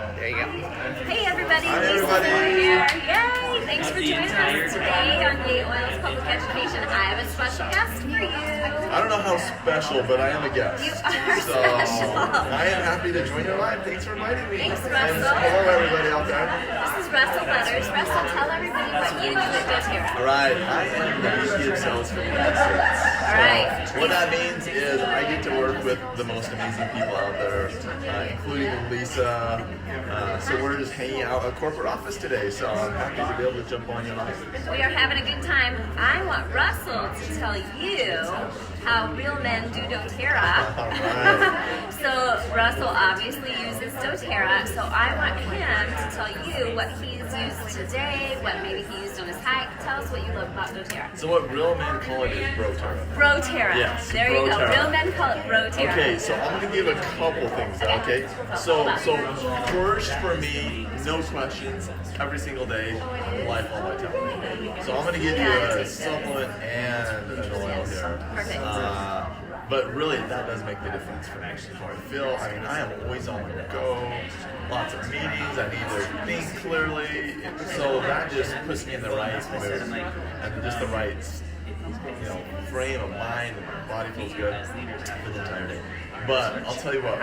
There you go. Hey everybody, Hi, Lisa everybody. here. Yay! Thanks for joining us today on Yay Oils Public Education. I have a special guest for you. I don't know how special, but I am a guest. You are so special. I am happy to join your live. Thanks for inviting me. Thanks, And Russell. hello, everybody out there. This is Russell Letters. Russell, tell everybody what you do at Doterra. All right, I am the VP of Sales for the United States. All right. What that means is I get to work with the most amazing people out there, including Lisa. So we're just hanging out at a corporate office today, so I'm happy to be able to jump on your live. We are having a good time. I want Russell to tell you how real men do Doterra. All right. So Russell obviously uses Doterra, so I want him to tell you what he's used today, what maybe he used on his hike. Tell us what you love about Doterra. So what real men call it is Doterra. Broterra. Yes, There you go. Broterra. Real men call it Broterra. Okay, so I'm going to give a couple things, okay? So first for me, no questions, every single day, lifelong vitality. So I'm going to give you a supplement and an oil here. Perfect. But really, that does make the difference for me. I mean, I am always on the go, lots of meetings, I need to think clearly. So that just puts me in the right mood and just the right frame of mind, and my body feels good for the entire day. But I'll tell you what,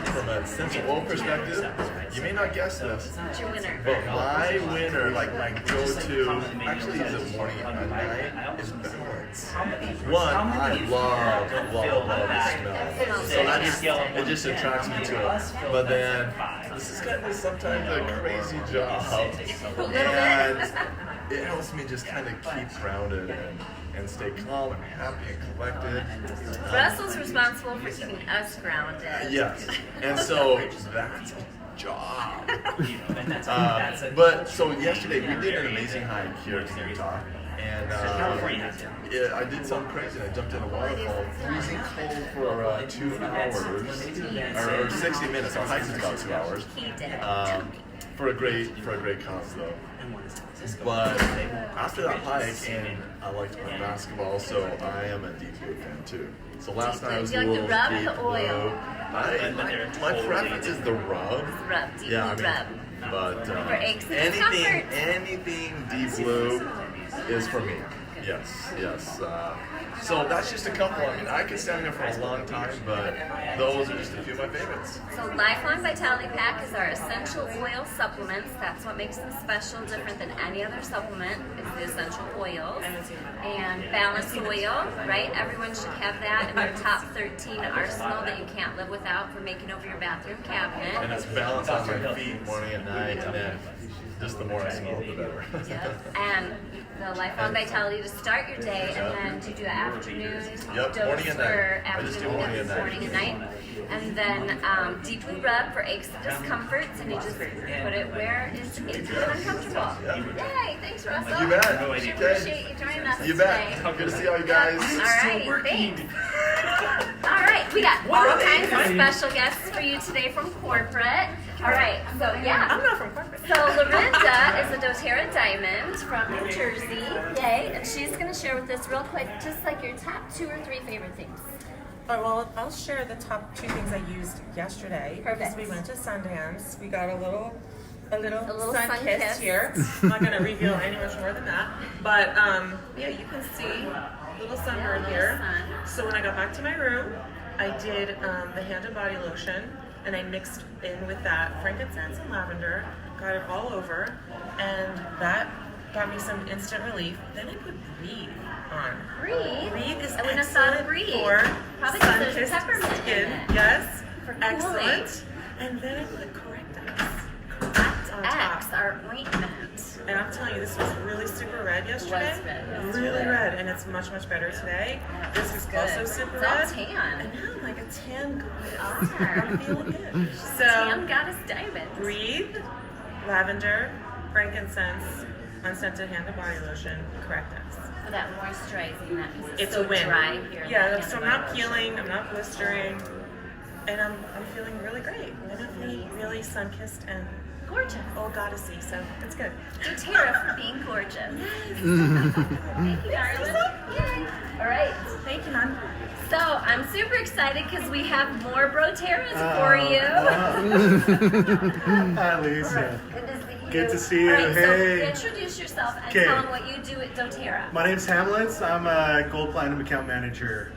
from a essential oil perspective, you may not guess this, What's your winner? but my winner, like my go-to, actually is a morning and night, is balance. One, I love the smell. So it just attracts me to it. But then, this is kind of sometimes a crazy job. And it helps me just kind of keep grounded and stay calm and happy and collected. Russell's responsible for keeping us grounded. Yes, and so that's a job. But so yesterday we did an amazing hike here in Utah, and I did something crazy. I jumped in a waterfall, freezing cold for 2 hours, or 60 minutes. Our hike is about 2 hours. He did. For a great cause though. But after that hike, and I like to play basketball, so I am a deep blue fan too. So last night I was Do you a like little the rub or deep the oil? blue. My preference is the rub. Rub, deep Yeah, I blue mean, rub. but For aches and discomfort. anything deep blue is for me. Yes. So that's just a couple. I mean, I could stand here for a long time, but those are just a few of my favorites. So Lifelong Vitality Pack is our essential oil supplements. That's what makes them special, different than any other supplement, is the essential oils. And Balance Oil, right? Everyone should have that in their top 13 arsenal that you can't live without for making over your bathroom cabinet. And it's balanced on my feet morning and night, and then just the more I smoke, the better. Yep. And the Lifelong Vitality to start your day, and then to do an afternoon Yep, dose morning and for night. I just do afternoon, morning and night. morning and night. And then Deep Blue Rub for aches and discomforts, and you just put it where it's aching and uncomfortable. Yay! Thanks, Russell. You bet. We appreciate you joining us You today. bet. Good to see all you guys. All right, thanks. All right, we got all kinds of special guests for you today from corporate. All right, so yeah. I'm not from corporate. So Lorinda is a doTERRA Diamond from New Jersey, yay, and she's going to share with us real quick just like your top 2 or 3 favorite things. All right, well, I'll share the top 2 things I used yesterday. Perfect. Because we went to Sundance. We got a little sun sun kiss. kiss here. I'm not going to reveal any much more than that. But yeah, you can see a little sunburn here. So when I got back to my room, I did the hand and body lotion, and I mixed in with that frankincense and lavender, got it all over, and that got me some instant relief. Then I put Breathe on. Breathe? Breathe is I wouldn't have thought of excellent Breathe. for Probably 'cause there's sun-kissed peppermint in skin. it. Yes, For excellent. And then I put Correct on top. X, our ointment. And I'm telling you, this was really super red yesterday. Was red yesterday. Really red, and it's much better today. This is Good. also super It's all red. tan. And now I'm like a tan goddess. Are. I'm feeling good. So Tam Goddess Diamond. Breathe, lavender, frankincense, unscented hand and body lotion, Correct X. For that moisturizing, that because It's so a win. dry here. Yeah, that so I'm hand not body lotion. peeling, I'm not blistering, and I'm feeling really great. And I'm feeling really sun-kissed and Gorgeous. old goddessy, so it's good. Doterra for being gorgeous. Thank you, darling. Yay. All right. Thank you, Mom. So I'm super excited because we have more Doterras for you. Hi, Lisa. Good to see you. Good to see you. All right, Hey. So introduce yourself and Okay. tell them what you do at Doterra. My name's Hamlet. I'm a Gold Platinum account manager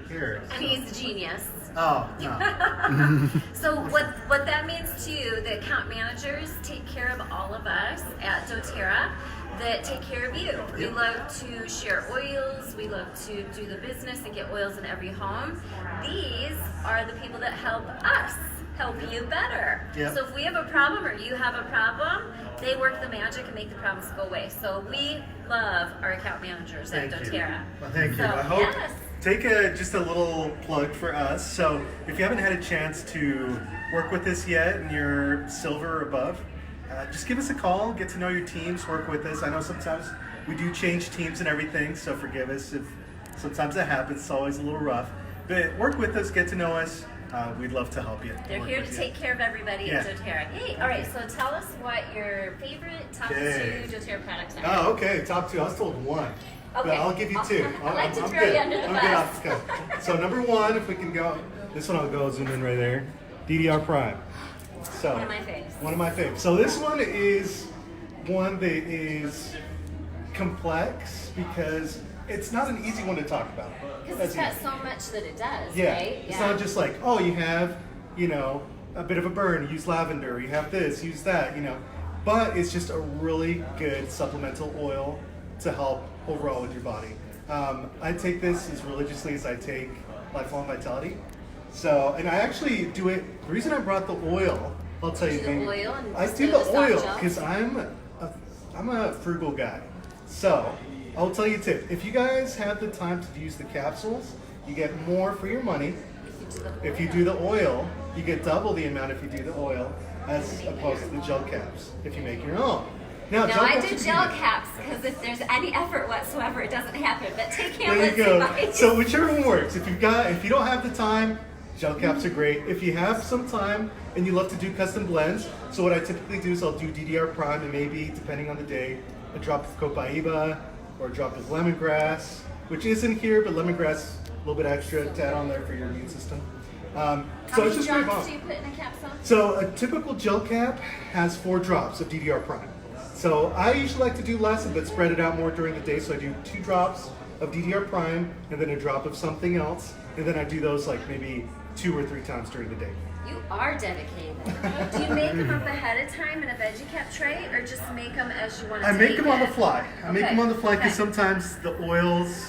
here. And he's a genius. Oh, no. So what that means to you, the account managers take care of all of us at Doterra that take care of you. We Yep. love to share oils. We love to do the business and get oils in every home. These are the people that help us help you better. Yep. So if we have a problem or you have a problem, they work the magic and make the problems go away. So we love our account managers at Thank you. Doterra. Well, thank you. So, I hope yes. take just a little plug for us. So if you haven't had a chance to work with us yet and you're silver or above, just give us a call, get to know your teams, work with us. I know sometimes we do change teams and everything, so forgive us if sometimes that happens. It's always a little rough. But work with us, get to know us. We'd love to help you. They're work here with to you. take care of everybody at Yeah. Doterra. Yay! All right, so tell us what your favorite top Okay. 2 Doterra products are. Oh, okay. Top 2. I was told 1. But Okay. I'll give you 2. I like to I'm throw good. you under the I'm bus. good. Okay. So number 1, if we can go, this one I'll go zoom in right there. DDR Prime. So One of my faves. One of my faves. So this one is one that is complex because it's not an easy one to talk about. Because it's That's got so much that it does, yeah. right? It's not just like, oh, you have, a bit of a burn, use lavender, you have this, use that, But it's just a really good supplemental oil to help overall with your body. I take this as religiously as I take Lifelong Vitality. So, and I actually do it, the reason I brought the oil, I'll tell you. Do the oil and I instead do of the the soft oil gel? because I'm a frugal guy. So, I'll tell you a tip. If you guys have the time to use the capsules, you get more for your money. If you do the oil, you get double the amount if you do the oil as opposed to the gel caps if you make your own. Now, No, I caps do are gel cheaper. caps because if there's any effort whatsoever, it doesn't happen. But take care There of you go. it. So whichever one works. If you don't have the time, gel caps are great. If you have some time and you love to do custom blends, so what I typically do is I'll do DDR Prime and maybe, depending on the day, a drop of copaiba or a drop of lemongrass, which isn't here, but lemongrass a little bit extra to add on there for your immune system. How So many it's just very drops bomb. do you put in a capsule? So a typical gel cap has 4 drops of DDR Prime. So I usually like to do less, but spread it out more during the day. So I do 2 drops of DDR Prime and then a drop of something else, and then I do those like maybe 2 or 3 times during the day. You are dedicated. Do you make them up ahead of time in a veggie cap tray, or just make them as you want to I take make them on the it? fly. I make Okay, them on the fly because okay. sometimes the oils,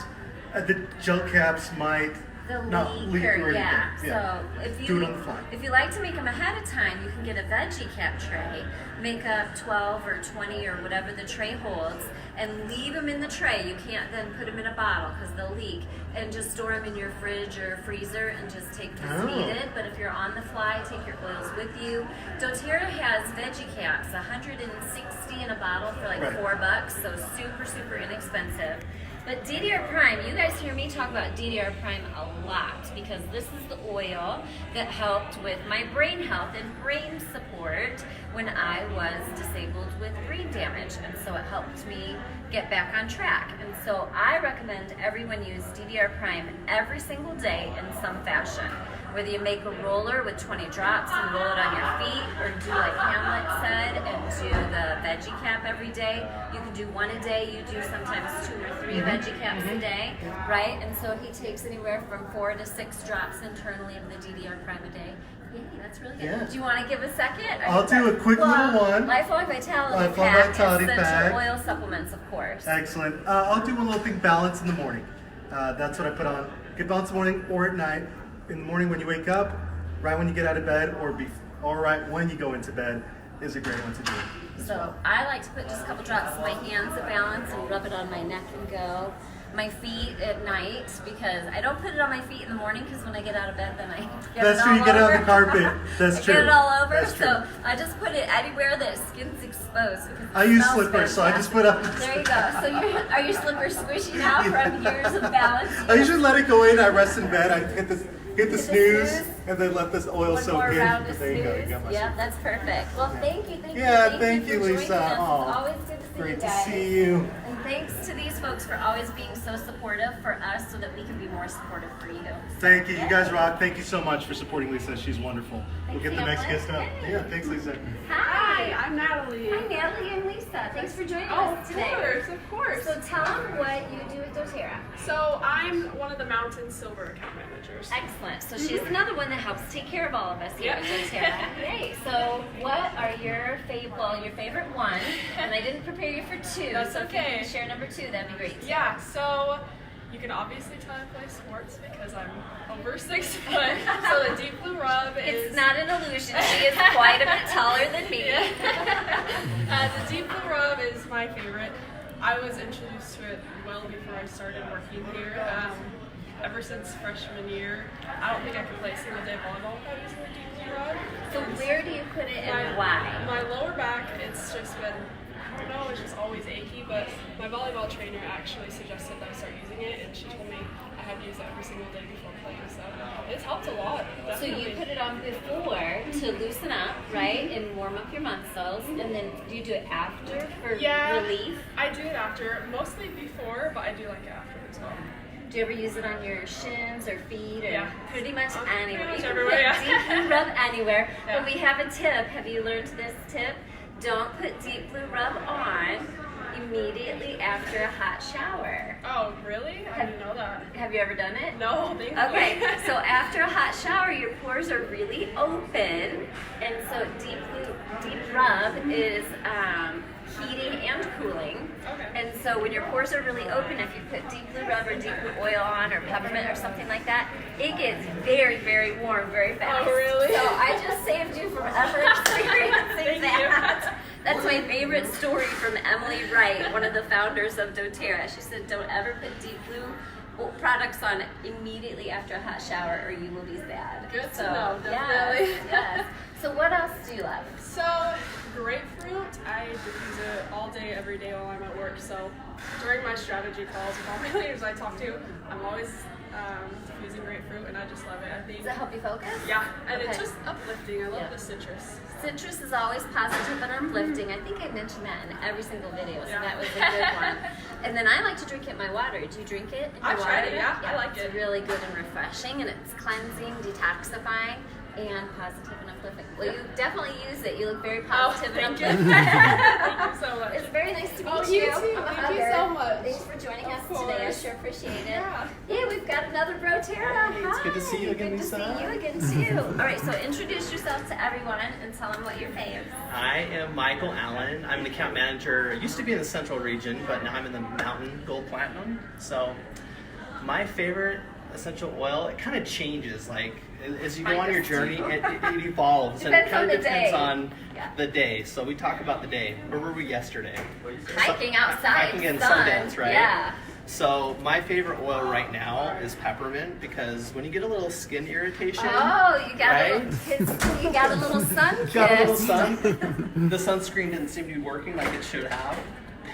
the gel caps might The not leak leaker, or yeah. anything. So if Do you it on the fly. if you like to make them ahead of time, you can get a veggie cap tray, make up 12 or 20 or whatever the tray holds, and leave them in the tray. You can't then put them in a bottle because they'll leak, and just store them in your fridge or freezer and just take them as Oh. needed. But if you're on the fly, take your oils with you. Doterra has veggie caps, 160 in a bottle for like Right. $4, so super inexpensive. But DDR Prime, you guys hear me talk about DDR Prime a lot because this is the oil that helped with my brain health and brain support when I was disabled with brain damage. And so it helped me get back on track. And so I recommend everyone use DDR Prime every single day in some fashion. Whether you make a roller with 20 drops and roll it on your feet, or do like Hamlet said and do the veggie cap every day. You can do 1 a day. You do sometimes 2 or 3 veggie caps a day, right? And so he takes anywhere from 4 to 6 drops internally of the DDR Prime a day. Yay, that's really good. Yeah. Do you want to give a second? I'll do a quick little one. Lifelong Vitality Lifelong pack, Vitality essential pack. oil supplements, of course. Excellent. I'll do one little thing, balance in the morning. That's what I put on. Get balance in the morning or at night. In the morning when you wake up, right when you get out of bed, or right when you go into bed is a great one to do. So I like to put just a couple drops in my hands at balance and rub it on my neck and go. My feet at night, because I don't put it on my feet in the morning because when I get out of bed then I get That's it true, all you get it on over. the carpet. That's I true. get it all over, That's true. so I just put it anywhere that skin's exposed. because it I use smells slippers, so I just fantastic. put up. There you go. So are your slippers squishy now from years of balance? I usually let it go in. I rest in bed. I get hit the snooze, and then let this oil One soak more in. round of There you go. You snooze. got my Yeah, that's perfect. Well, thank you. Yeah, thank you, for joining Lisa. us. Aw, It's always good to see you Great to guys. see you. And thanks to these folks for always being so supportive for us so that we can be more supportive for you. Thank you. You guys rock. Thank you so much for supporting Lisa. She's wonderful. We'll get the next Thanks, guest up. Natalie. Yeah, thanks, Lisa. Hi. I'm Natalie. Hi, Natalie and Lisa. Thanks for joining Oh, us today. of course. So tell them what you do at Doterra. So I'm one of the Mountain Silver account managers. Excellent. So she's another one that helps take care of all of us here at Doterra. Yay. So what are your favorite one? And I didn't prepare you for two. That's so okay. If you can share number two, that'd be great. Yeah, so you can obviously tell I play sports because I'm over 6 foot. So the deep blue rub is... It's not an illusion. She is quite a bit taller than me. The deep blue rub is my favorite. I was introduced to it well before I started working here. Ever since freshman year, I don't think I could play single day volleyball without using the deep blue rub. So where do you put it and why? My lower back, it's just been, I don't know, it's just always achy, but my volleyball trainer actually suggested that I start using it, and she told me I had to use it every single day before playing, so it's helped a lot. So Definitely. you put it on before to loosen up, right, and warm up your muscles, and then do you do it after for relief? I do it after, mostly before, but I do like it after as well. Do you ever use it on your shins or feet or Yeah. pretty much anywhere? Pretty much You can everywhere, put yeah. deep blue rub anywhere. Yeah. But we have a tip. Have you learned this tip? Don't put deep blue rub on immediately after a hot shower. Oh, really? I didn't know that. Have you ever done it? No, thankfully. Okay, so after a hot shower, your pores are really open, and so deep rub is heating and cooling. Okay. And so when your pores are really open, if you put deep blue rub or deep blue oil on or peppermint or something like that, it gets very, very warm very fast. Oh, really? So I just saved you from ever experiencing Thank that. That's my favorite story from Emily Wright, one of the founders of doTERRA. She said, don't ever put deep blue products on immediately after a hot shower or you will be sad. Good to know, definitely. Yes. So what else do you love? So, grapefruit, I diffuse it all day, every day while I'm at work. So, during my strategy calls with all my leaders I talk to, I'm always diffusing grapefruit, and I just love it. I think. Does it help you focus? Yeah, and it's Okay. just uplifting. I love Yeah. the citrus. Citrus is always positive and uplifting. I think I mentioned that in every single video, so Yeah. that was a good one. And then I like to drink it in my water. Do you drink it in your I've water? tried it, yeah. I like it's it. really good and refreshing, and it's cleansing, detoxifying, and positive and uplifting. Well, you definitely use it. You look very positive and thank you. uplifting. Thank you so much. It's very nice to meet Oh, you. you too. I'm a Thank you hugger. so much. Thanks for joining Of us today. I course. sure appreciate it. Yeah. Yeah, we've got another Doterra. Hey, it's good to see you again, Good to Lisa. see you again too. All right, so introduce yourself to everyone and tell them what your fave. I am Michael Allen. I'm an account manager. I used to be in the central region, but now I'm in the Mountain Gold Platinum. So my favorite essential oil, it kind of changes. Like as you go Mine on your does journey, too. it evolves. And it Depends kind on of the depends day. on Yeah. the day. So we talk about the day. Where were we yesterday? Hiking outside. Hiking in sun. Sundance, right? Yeah. So my favorite oil right now is peppermint because when you get a little skin irritation, Oh, you got Right? you got a little sun kiss. got a little sun. The sunscreen didn't seem to be working like it should have.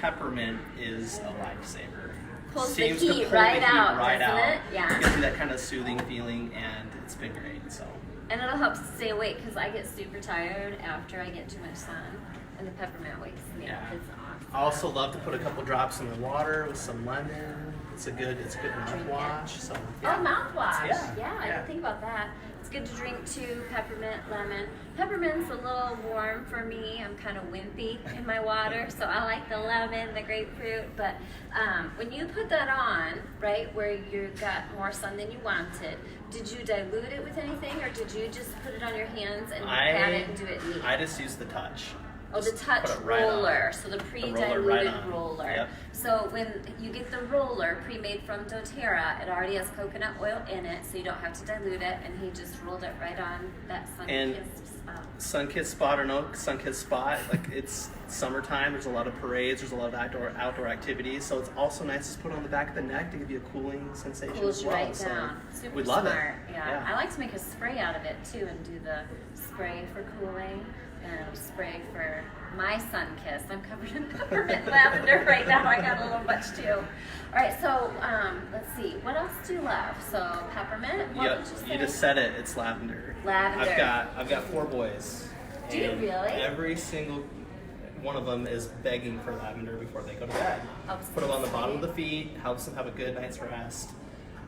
Peppermint is a lifesaver. Pulls the Seems to heat pull right the heat out, right doesn't out. it? Yeah. Gives you that kind of soothing feeling, and it's been great. So And it'll help stay awake because I get super tired after I get too much sun, and the peppermint wakes me up. Yeah. It's awesome. I also love to put a couple drops in the water with some lemon. It's a good mouthwash. So Oh, mouthwash. Yeah, I yeah. didn't think about that. It's good to drink too, peppermint, lemon. Peppermint's a little warm for me. I'm kind of wimpy in my water, so I like the lemon, the grapefruit. But when you put that on, right, where you got more sun than you wanted, did you dilute it with anything, or did you just put it on your hands and pat it and do it neat? I just use the touch. Oh, the Just touch put it right on. roller, so the roller pre-diluted right on. roller. Yep. So when you get the roller pre-made from doTERRA, it already has coconut oil in it, so you don't have to dilute it, and he just rolled it right on that And sun-kissed spot. Sun-kissed spot or no sun-kissed spot, like summertime. There's a lot of parades. There's a lot of outdoor activities. So it's also nice to put on the back of the neck to give you a cooling sensation Cools as you well. right So down. Super we'd love smart. it. Yeah. I like to make a spray out of it too and do the spray for cooling and spray for my sun kiss. I'm covered in peppermint lavender right now. I got a little much too. All right, so let's see. What else do you love? So peppermint. What Yep, would you say? you just said it. It's lavender. Lavender. I've got 4 boys. Do you and really? Every single one of them is begging for lavender before they go to bed. Oh, Put it on the bottom of the feet, helps them have a good night's rest.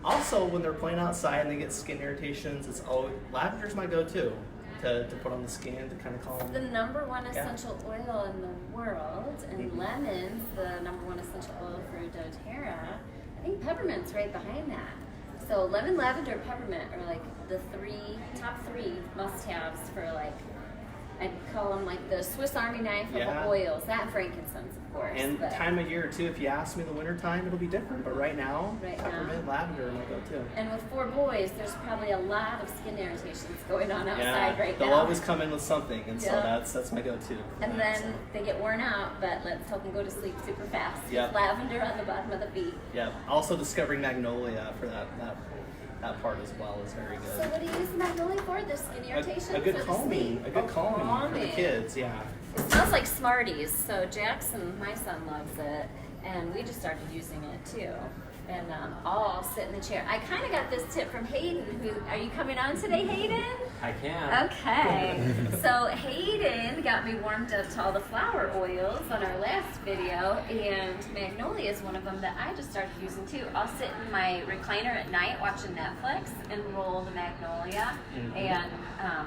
Also, when they're playing outside and they get skin irritations, it's always lavender's my go-to to put on the skin to kind of calm. The number one essential oil in the world, and lemon's the number one essential oil for Doterra. I think peppermint's right behind that. So lemon, lavender, peppermint are like the top three must-haves for like, I'd call them like the Swiss Army knife of oils. That and frankincense, of course. And time of year too. If you ask me in the wintertime, it'll be different. But right now, peppermint, lavender are my go-to. And with 4 boys, there's probably a lot of skin irritations going on outside right now. They'll always come in with something, and so that's my go-to. And then they get worn out, but let's help them go to sleep super fast. Yep. Lavender on the bottom of the feet. Yeah. Also discovering magnolia for that part as well is very good. So what do you use magnolia for? The skin irritations? A good or the calming. sleep? A good calming for the kids. Yeah. It smells like Smarties. So Jackson, my son, loves it, and we just started using it too. And I'll sit in the chair. I kind of got this tip from Hayden. Are you coming on today, Hayden? I can. Okay. So Hayden got me warmed up to all the flower oils on our last video, and magnolia is one of them that I just started using too. I'll sit in my recliner at night watching Netflix and roll the magnolia and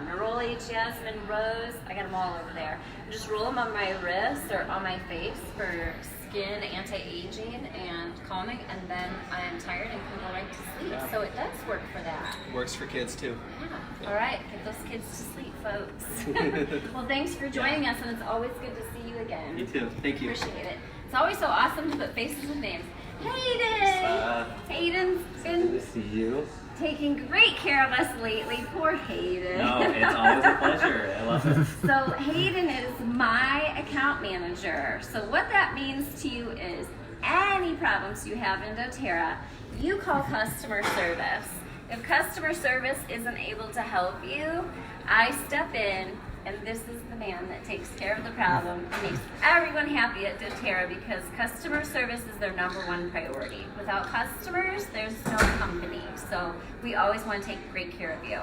neroli, jasmine, rose. I got them all over there. Just roll them on my wrist or on my face for skin, anti-aging, and calming, and then I'm tired and can go right to sleep. Yeah. So it does work for that. Works for kids too. Yeah. All right, get those kids to sleep, folks. Well, thanks for joining us, and it's always good to see you again. You too. Thank you. Appreciate it. It's always so awesome to put faces with names. Hayden! Hayden's been Good to see you. taking great care of us lately. Poor Hayden. No, it's always a pleasure. I love it. So Hayden is my account manager. So what that means to you is any problems you have in Doterra, you call customer service. If customer service isn't able to help you, I step in, and this is the man that takes care of the problem and makes everyone happy at Doterra, because customer service is their number one priority. Without customers, there's no company. So we always want to take great care of you.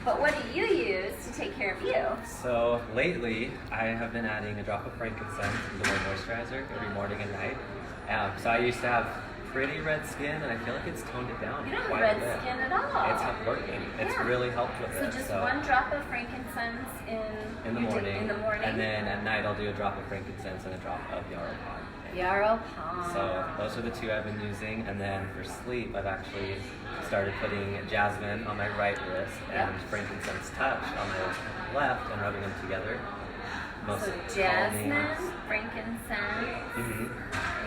But what do you use to take care of you? So lately, I have been adding a drop of frankincense into my moisturizer every morning and night. So I used to have pretty red skin, and I feel like it's toned it down. You don't have quite red a bit. skin at all. It's not working. It's really helped with So it. just one drop of frankincense in the you do morning. in the morning. And then at night, I'll do a drop of frankincense and a drop of yarrow pine. Yarrow pine. So those are the 2 I've been using, and then for sleep, I've actually started putting jasmine on my right wrist and frankincense touch on the left, and rubbing them together. Most So jasmine, frankincense,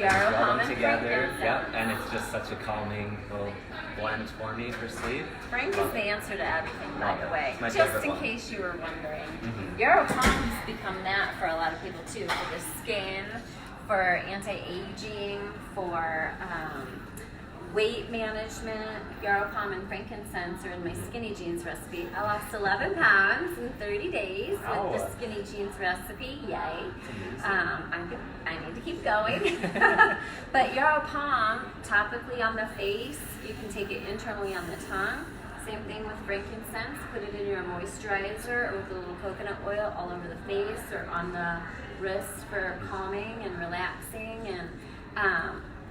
yarrow Rub pine, them and together. frankincense. Yep, and it's just such a calming little blend for me for sleep. Frank is the answer to everything, by the way. It's my Just favorite in one. case you were wondering. Yarrow pine's become that for a lot of people too, for the skin, for anti-aging, for weight management. Yarrow pine and frankincense are in my skinny jeans recipe. I lost 11 pounds in 30 days with the skinny jeans recipe. Yay. I need to keep going. But yarrow pine, topically on the face, you can take it internally on the tongue. Same thing with frankincense. Put it in your moisturizer or with a little coconut oil all over the face or on the wrist for calming and relaxing. And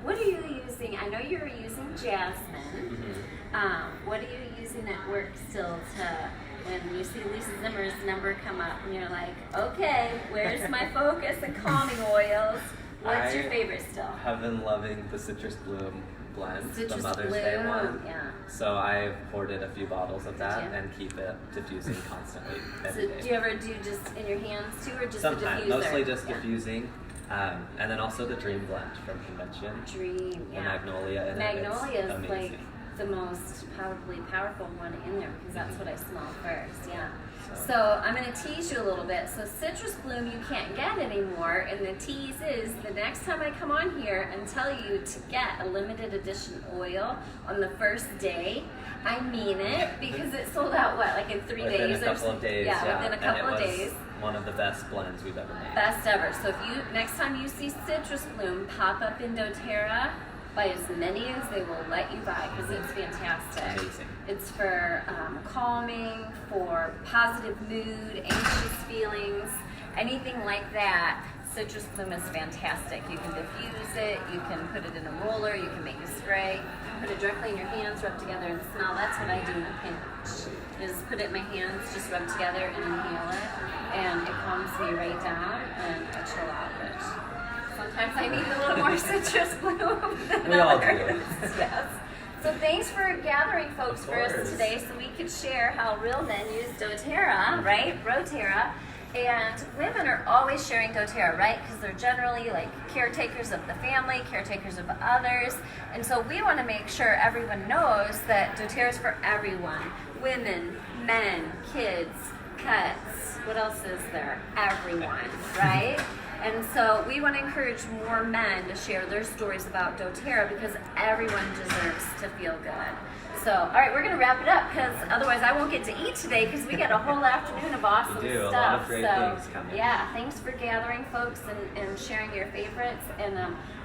what are you using? I know you're using jasmine. What are you using at work still to, when you see Lisa Zimmer's number come up and you're like, okay, where's my focus and calming oils? What's your favorite still? I've been loving the Citrus Bloom blend, the Citrus Mother's Day Bloom, one. yeah. So I've hoarded a few bottles of that you? and keep it diffusing constantly So every day. do you ever do just in your hands too, or just Sometimes, the diffuser? mostly just Yeah. diffusing. And then also the Dream Blend from Convention. Dream, The yeah. Magnolia in it. Magnolia It's is like amazing. the most probably powerful one in there because that's what I smell first. Yeah. So I'm going to tease you a little bit. So citrus bloom you can't get anymore, and the tease is the next time I come on here and tell you to get a limited edition oil on the first day, I mean it, because it sold out like in 3 days? Within a couple of days. Yeah, within a couple of and it days. was one of the best blends we've ever made. Best ever. So if you next time you see citrus bloom pop up in Doterra, buy as many as they will let you buy because it's fantastic. Amazing. It's for calming, for positive mood, anxious feelings, anything like that. Citrus bloom is fantastic. You can diffuse it, you can put it in a roller, you can make a spray, put it directly in your hands, rub together and smell. That's what I do in a pinch, is put it in my hands, just rub together and inhale it, and it calms me right down and I chill out, which sometimes I need a little more citrus bloom than We all do. others. Yes. So thanks for gathering folks for us course. today so we could share how real men use Doterra, right? Roterra. And women are always sharing Doterra, right? Because they're generally like caretakers of the family, caretakers of others. And so we want to make sure everyone knows that Doterra is for everyone. Women, men, kids, pets. What else is there? Everyone, right? And so we want to encourage more men to share their stories about Doterra because everyone deserves to feel good. So, all right, we're going to wrap it up because otherwise I won't get to eat today because we got a whole afternoon of awesome We do, stuff. a lot of great so, things coming. yeah, thanks for gathering, folks, and sharing your favorites. And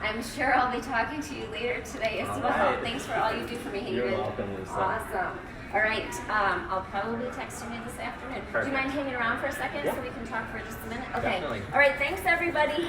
I'm sure I'll be talking to you later today as All well. right. Thanks for all you do for me, Hayden. You're welcome, Lisa. Awesome. All right, I'll probably be texting you this afternoon. Do Perfect. you mind hanging around for a second Yeah. so we can talk for just a minute? Okay. Definitely. All right, thanks everybody. Happy